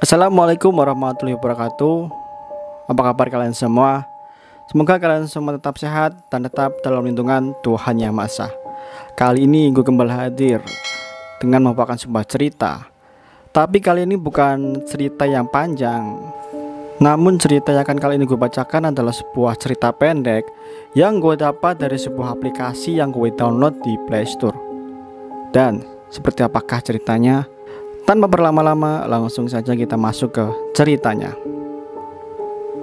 Assalamualaikum warahmatullahi wabarakatuh. Apa kabar kalian semua? Semoga kalian semua tetap sehat dan tetap dalam lindungan Tuhan Yang Maha Esa. Kali ini gue kembali hadir dengan membawakan sebuah cerita. Tapi kali ini bukan cerita yang panjang. Namun cerita yang akan kali ini gue bacakan adalah sebuah cerita pendek yang gue dapat dari sebuah aplikasi yang gue download di Play Store. Dan seperti apakah ceritanya? Tanpa berlama-lama, langsung saja kita masuk ke ceritanya.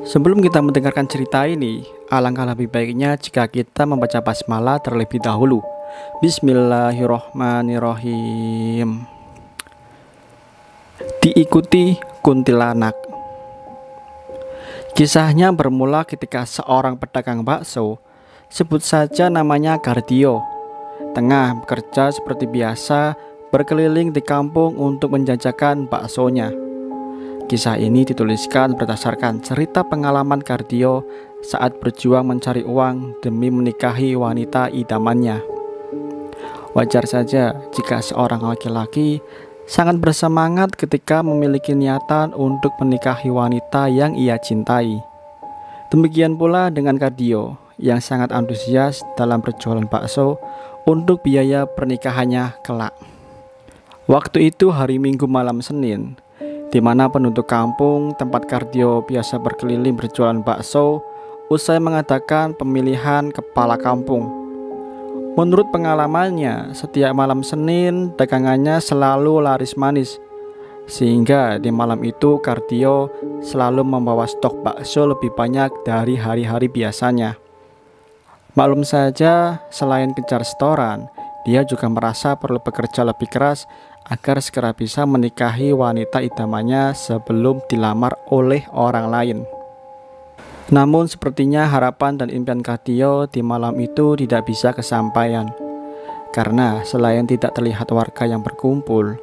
Sebelum kita mendengarkan cerita ini, alangkah lebih baiknya jika kita membaca basmalah terlebih dahulu. Bismillahirrohmanirrohim. Diikuti kuntilanak. Kisahnya bermula ketika seorang pedagang bakso, sebut saja namanya Kardio, tengah bekerja seperti biasa, berkeliling di kampung untuk menjajakan baksonya. Kisah ini dituliskan berdasarkan cerita pengalaman Kardio saat berjuang mencari uang demi menikahi wanita idamannya. Wajar saja jika seorang laki-laki sangat bersemangat ketika memiliki niatan untuk menikahi wanita yang ia cintai. Demikian pula dengan Kardio yang sangat antusias dalam berjualan bakso untuk biaya pernikahannya kelak. Waktu itu hari Minggu malam Senin, di mana penduduk kampung tempat Kardio biasa berkeliling berjualan bakso usai mengadakan pemilihan kepala kampung. Menurut pengalamannya, setiap malam Senin dagangannya selalu laris manis, sehingga di malam itu Kardio selalu membawa stok bakso lebih banyak dari hari-hari biasanya. Maklum saja, selain kejar setoran, dia juga merasa perlu bekerja lebih keras agar segera bisa menikahi wanita idamannya sebelum dilamar oleh orang lain. Namun sepertinya harapan dan impian Kardio di malam itu tidak bisa kesampaian. Karena selain tidak terlihat warga yang berkumpul,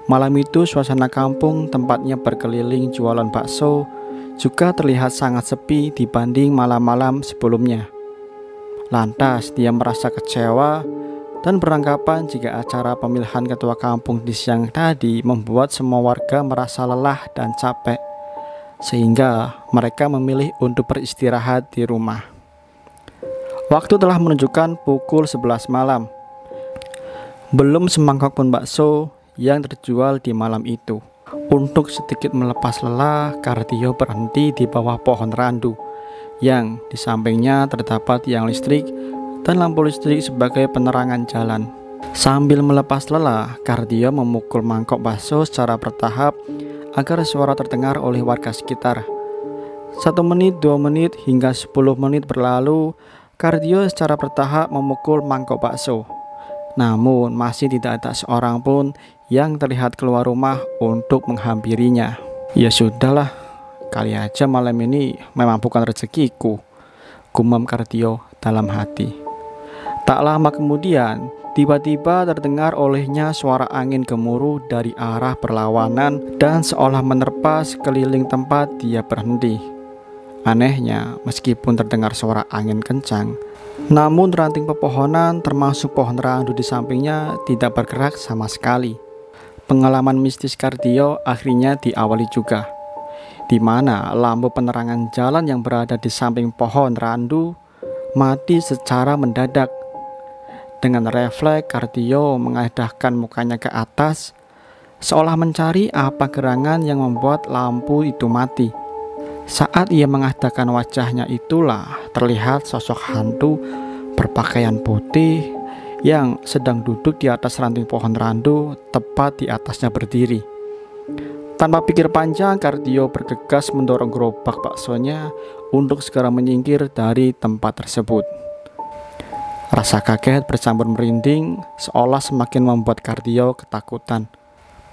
malam itu suasana kampung tempatnya berkeliling jualan bakso juga terlihat sangat sepi dibanding malam-malam sebelumnya. Lantas dia merasa kecewa dan beranggapan jika acara pemilihan ketua kampung di siang tadi membuat semua warga merasa lelah dan capek, sehingga mereka memilih untuk beristirahat di rumah. Waktu telah menunjukkan pukul 11 malam. Belum semangkok pun bakso yang terjual di malam itu. Untuk sedikit melepas lelah, Kardio berhenti di bawah pohon randu yang di sampingnya terdapat tiang listrik dan lampu listrik sebagai penerangan jalan. Sambil melepas lelah, Kardio memukul mangkok bakso secara bertahap agar suara terdengar oleh warga sekitar. 1 menit, 2 menit, hingga 10 menit berlalu, Kardio secara bertahap memukul mangkok bakso. Namun masih tidak ada seorang pun yang terlihat keluar rumah untuk menghampirinya. Ya sudahlah, kali aja malam ini memang bukan rezekiku, gumam Kardio dalam hati. Tak lama kemudian, tiba-tiba terdengar olehnya suara angin gemuruh dari arah berlawanan dan seolah menerpa sekeliling tempat dia berhenti. Anehnya, meskipun terdengar suara angin kencang, namun ranting pepohonan termasuk pohon randu di sampingnya tidak bergerak sama sekali. Pengalaman mistis Kardio akhirnya diawali juga, di mana lampu penerangan jalan yang berada di samping pohon randu mati secara mendadak. Dengan refleks, Kardio mengadahkan mukanya ke atas, seolah mencari apa gerangan yang membuat lampu itu mati. Saat ia mengadahkan wajahnya itulah terlihat sosok hantu berpakaian putih yang sedang duduk di atas ranting pohon randu, tepat di atasnya berdiri. Tanpa pikir panjang, Kardio bergegas mendorong gerobak baksonya untuk segera menyingkir dari tempat tersebut. Rasa kaget bercampur merinding seolah semakin membuat Kardio ketakutan,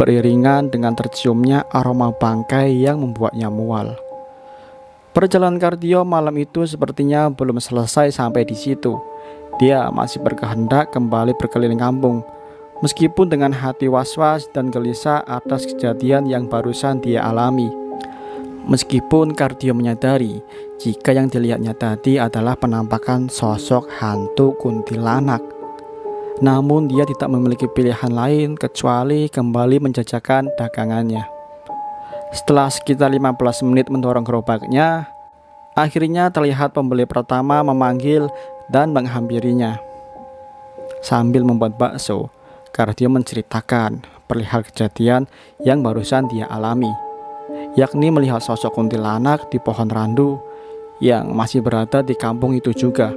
beriringan dengan terciumnya aroma bangkai yang membuatnya mual. Perjalanan Kardio malam itu sepertinya belum selesai sampai di situ. Dia masih berkehendak kembali berkeliling kampung, meskipun dengan hati was-was dan gelisah atas kejadian yang barusan dia alami. Meskipun Kardio menyadari jika yang dilihatnya tadi adalah penampakan sosok hantu kuntilanak, namun dia tidak memiliki pilihan lain kecuali kembali menjajakan dagangannya. Setelah sekitar 15 menit mendorong gerobaknya, akhirnya terlihat pembeli pertama memanggil dan menghampirinya. Sambil membuat bakso, Kardio menceritakan perihal kejadian yang barusan dia alami, yakni melihat sosok kuntilanak di pohon randu yang masih berada di kampung itu juga.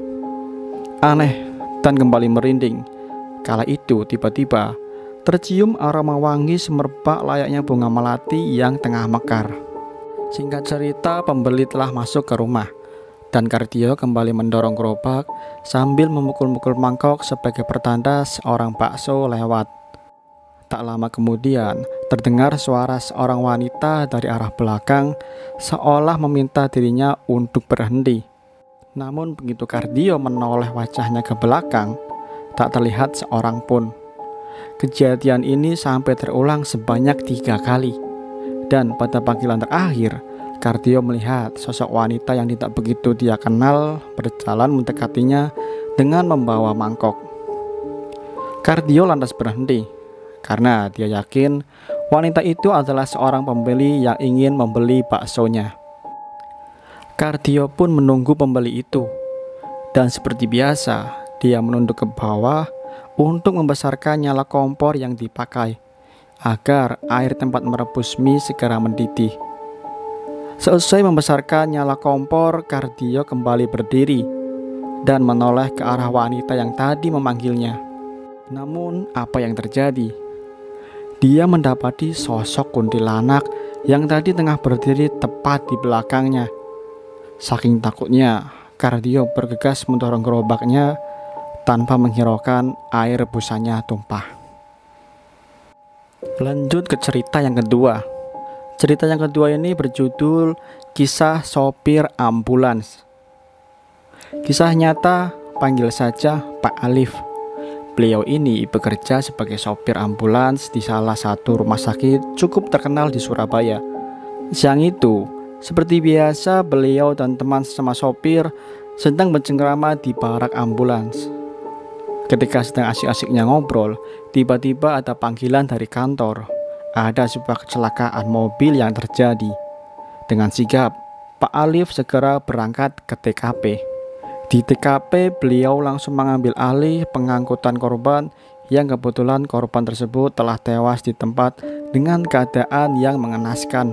Aneh dan kembali merinding. Kala itu tiba-tiba tercium aroma wangi semerbak layaknya bunga melati yang tengah mekar. Singkat cerita, pembeli telah masuk ke rumah dan Kardio kembali mendorong gerobak sambil memukul-mukul mangkok sebagai pertanda seorang bakso lewat. Tak lama kemudian terdengar suara seorang wanita dari arah belakang seolah meminta dirinya untuk berhenti. Namun begitu Kardio menoleh wajahnya ke belakang, tak terlihat seorang pun. Kejadian ini sampai terulang sebanyak 3 kali. Dan pada panggilan terakhir, Kardio melihat sosok wanita yang tidak begitu dia kenal berjalan mendekatinya dengan membawa mangkok. Kardio lantas berhenti, karena dia yakin wanita itu adalah seorang pembeli yang ingin membeli baksonya. Kardio pun menunggu pembeli itu, dan seperti biasa, dia menunduk ke bawah untuk membesarkan nyala kompor yang dipakai, agar air tempat merebus mie segera mendidih. Seusai membesarkan nyala kompor, Kardio kembali berdiri dan menoleh ke arah wanita yang tadi memanggilnya. Namun, apa yang terjadi? Dia mendapati sosok kuntilanak yang tadi tengah berdiri tepat di belakangnya. Saking takutnya, Kardio bergegas mendorong gerobaknya tanpa menghiraukan air rebusannya tumpah. Lanjut ke cerita yang kedua. Cerita yang kedua ini berjudul Kisah Sopir Ambulans. Kisah nyata, panggil saja Pak Alif. Beliau ini bekerja sebagai sopir ambulans di salah satu rumah sakit cukup terkenal di Surabaya. Siang itu, seperti biasa, beliau dan teman sesama sopir sedang bercengkrama di barak ambulans. Ketika sedang asik-asiknya ngobrol, tiba-tiba ada panggilan dari kantor. Ada sebuah kecelakaan mobil yang terjadi. Dengan sigap, Pak Alif segera berangkat ke TKP. Di TKP, beliau langsung mengambil alih pengangkutan korban yang kebetulan korban tersebut telah tewas di tempat dengan keadaan yang mengenaskan.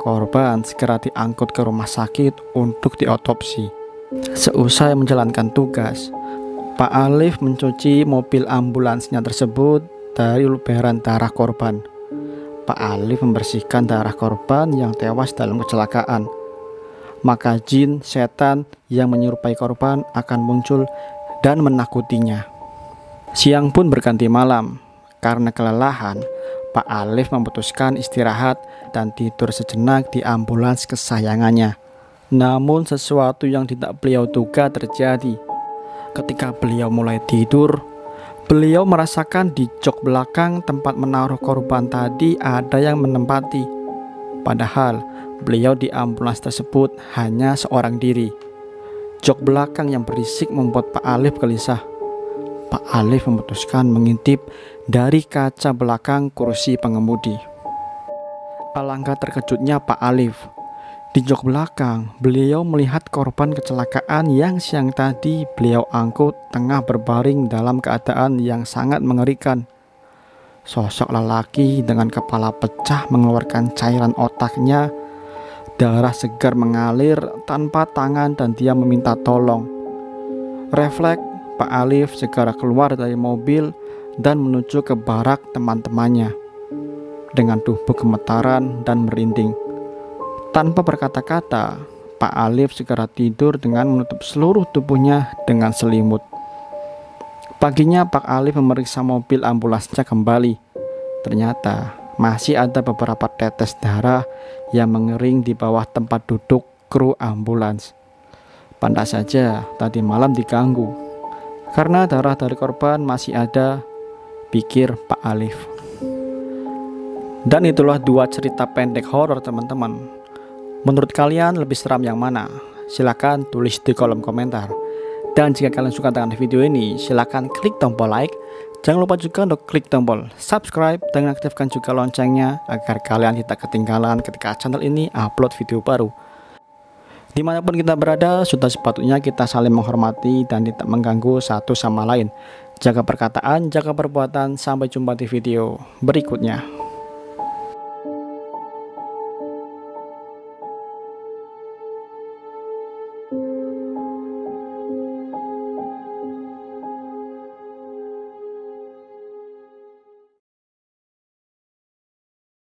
Korban segera diangkut ke rumah sakit untuk diotopsi. Seusai menjalankan tugas, Pak Alif mencuci mobil ambulansnya tersebut dari luberan darah korban. Pak Alif membersihkan darah korban yang tewas dalam kecelakaan. Maka jin, setan yang menyerupai korban akan muncul dan menakutinya. Siang pun berganti malam. Karena kelelahan, Pak Alif memutuskan istirahat dan tidur sejenak di ambulans kesayangannya. Namun sesuatu yang tidak beliau duga terjadi. Ketika beliau mulai tidur, beliau merasakan di jok belakang tempat menaruh korban tadi ada yang menempati. Padahal beliau di ambulans tersebut hanya seorang diri. Jok belakang yang berisik membuat Pak Alif gelisah. Pak Alif memutuskan mengintip dari kaca belakang kursi pengemudi. Alangkah terkejutnya Pak Alif. Di jok belakang, beliau melihat korban kecelakaan yang siang tadi beliau angkut tengah berbaring dalam keadaan yang sangat mengerikan. Sosok lelaki dengan kepala pecah mengeluarkan cairan otaknya. Darah segar mengalir tanpa tangan dan dia meminta tolong. Refleks, Pak Alif segera keluar dari mobil dan menuju ke barak teman-temannya. Dengan tubuh gemetaran dan merinding. Tanpa berkata-kata, Pak Alif segera tidur dengan menutup seluruh tubuhnya dengan selimut. Paginya Pak Alif memeriksa mobil ambulansnya kembali. Ternyata masih ada beberapa tetes darah yang mengering di bawah tempat duduk kru ambulans. Pantas saja tadi malam diganggu. Karena darah dari korban masih ada, pikir Pak Alif. Dan itulah 2 cerita pendek horor teman-teman. Menurut kalian lebih seram yang mana? Silahkan tulis di kolom komentar. Dan jika kalian suka dengan video ini, silahkan klik tombol like Jangan lupa juga untuk klik tombol subscribe dan aktifkan juga loncengnya agar kalian tidak ketinggalan ketika channel ini upload video baru. Dimanapun kita berada, sudah sepatutnya kita saling menghormati dan tidak mengganggu satu sama lain. Jaga perkataan, jaga perbuatan. Sampai jumpa di video berikutnya.